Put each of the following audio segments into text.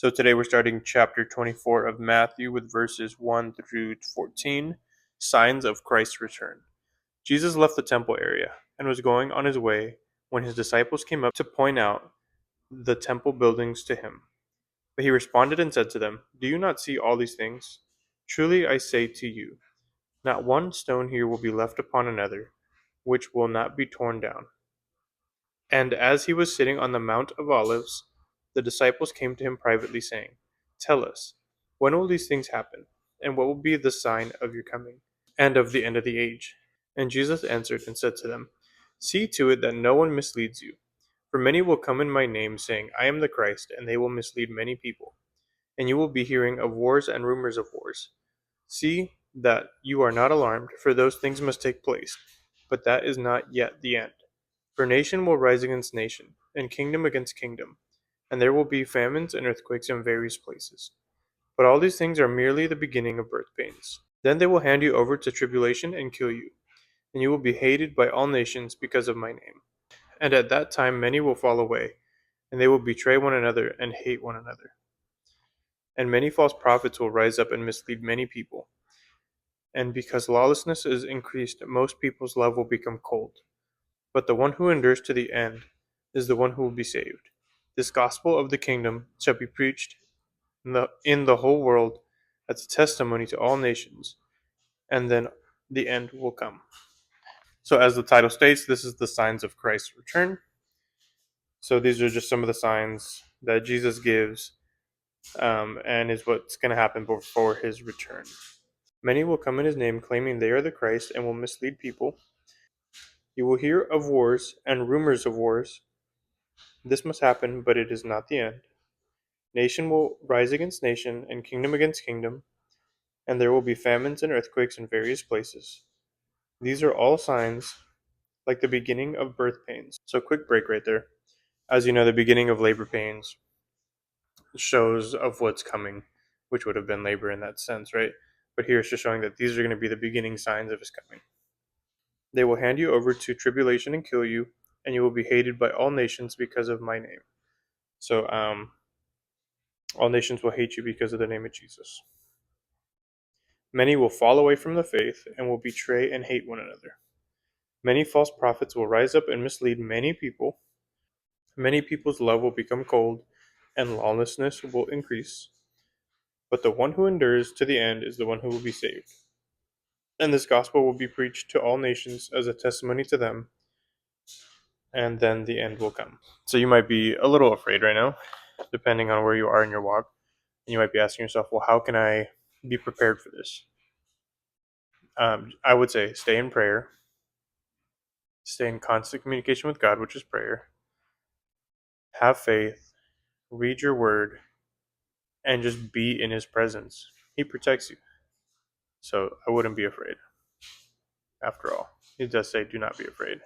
So today we're starting chapter 24 of Matthew with verses 1 through 14, signs of Christ's return. Jesus left the temple area and was going on his way when his disciples came up to point out the temple buildings to him. But he responded and said to them, "Do you not see all these things? Truly I say to you, not one stone here will be left upon another, which will not be torn down." And as he was sitting on the Mount of Olives, the disciples came to him privately, saying, "Tell us, when will these things happen? And what will be the sign of your coming, and of the end of the age?" And Jesus answered and said to them, "See to it that no one misleads you. For many will come in my name, saying, 'I am the Christ,' and they will mislead many people. And you will be hearing of wars and rumors of wars. See that you are not alarmed, for those things must take place, but that is not yet the end. For nation will rise against nation, and kingdom against kingdom, and there will be famines and earthquakes in various places. But all these things are merely the beginning of birth pains. Then they will hand you over to tribulation and kill you, and you will be hated by all nations because of my name. And at that time many will fall away, and they will betray one another and hate one another. And many false prophets will rise up and mislead many people. And because lawlessness is increased, most people's love will become cold. But the one who endures to the end is the one who will be saved. This gospel of the kingdom shall be preached in the whole world as a testimony to all nations, and then the end will come. So, as the title states, this is the signs of Christ's return. So, these are just some of the signs that Jesus gives, and is what's going to happen before his return. Many will come in his name, claiming they are the Christ, and will mislead people. You will hear of wars and rumors of wars. This must happen, but it is not the end. Nation will rise against nation, and kingdom against kingdom, and there will be famines and earthquakes in various places. These are all signs like the beginning of birth pains. So, quick break right there. As you know, the beginning of labor pains shows of what's coming, which would have been labor in that sense, right? But here it's just showing that these are going to be the beginning signs of his coming. They will hand you over to tribulation and kill you, and you will be hated by all nations because of my name. So, all nations will hate you because of the name of Jesus. Many will fall away from the faith and will betray and hate one another. Many false prophets will rise up and mislead many people. Many people's love will become cold, and lawlessness will increase. But the one who endures to the end is the one who will be saved. And this gospel will be preached to all nations as a testimony to them, and then the end will come. So you might be a little afraid right now, depending on where you are in your walk. And you might be asking yourself, well, how can I be prepared for this? I would say stay in prayer, stay in constant communication with God, which is prayer, have faith, read your word, and just be in his presence. He protects you. So I wouldn't be afraid. After all, he does say, do not be afraid.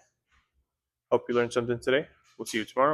Hope you learned something today. We'll see you tomorrow.